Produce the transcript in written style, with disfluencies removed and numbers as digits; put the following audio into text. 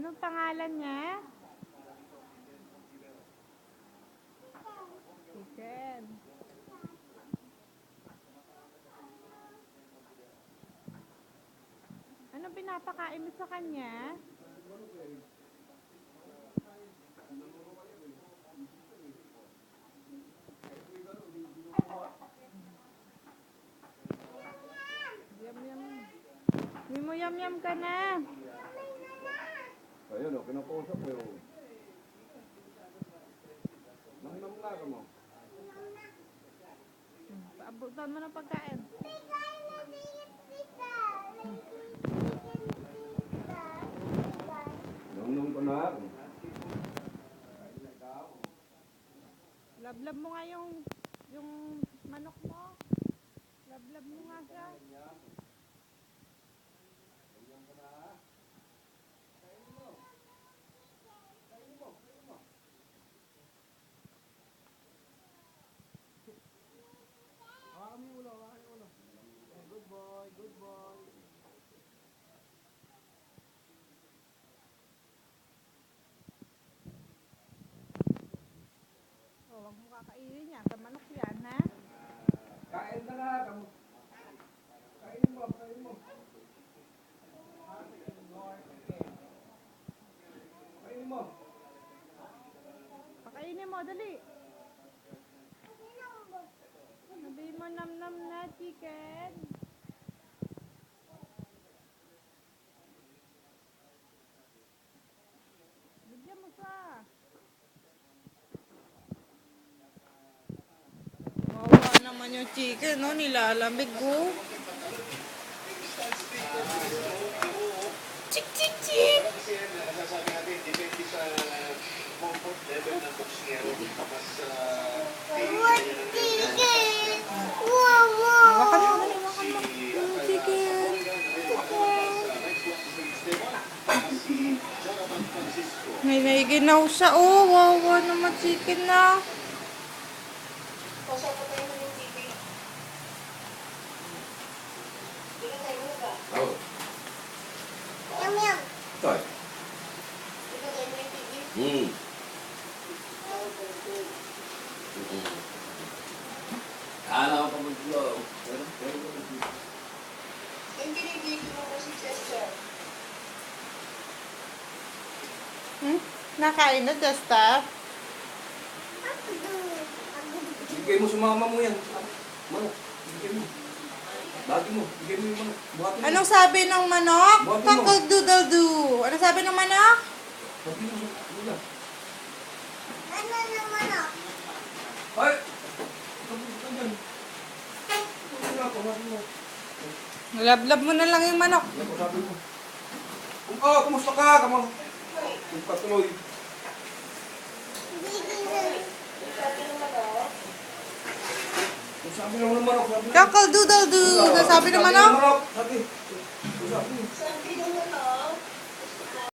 Anong pangalan niya? Chicken. Anong pinapakain mo sa kanya? Yum yum. Hindi mo yum yum ka na. Ayun o, pinapausap ko yun. Nangnam na ka mo. Paabutan mo ng pagkain. Nangnam ko na. Lablab mo nga yung manok mo. Lablab mo nga siya. Good boy, good boy. Oh, wag mo kakainin yan. Sa manok yan, ha? Kain ka na. Kain mo, kain mo. Kain mo. Pakainin mo, dali. Sabi mo nam-nam na, chicken. Bigyan mo siya. Wawa naman yung chicken, no? Nilalamig, oh. Chik, chik, chik. Kasi nasasabi natin, depende sa comfort level ng boksingero. Mas Hawakan mo, dali, hawakan mo. Chicken. May naiginaw siya, oh. Wawa naman chicken na. Oh. Toy. Kala ko pa mag-vlog. Nakain na, Justa? Bigay mo sa mama mo yan. Manok. Bigay mo. Bagi mo. Bigay mo yung manok. Buhatin mo. Anong sabi ng manok? Buhatin mo. Kakag-doodle-doo. Ano sabi ng manok? Bagi mo sa mula. Ano naman ako? Ay! Bagi mo dyan. Bagi mo ako. Bagi mo. Lablab mo na lang yung manok. Yan ko sabi mo. Kumusta ka? Kamo. Yung patuloy. Kung sabi lang ng manok, sabi lang. Kakag-doodle-doo. Ano sabi ng manok? Sabi. Kung sabi mo. Sabi ng manok.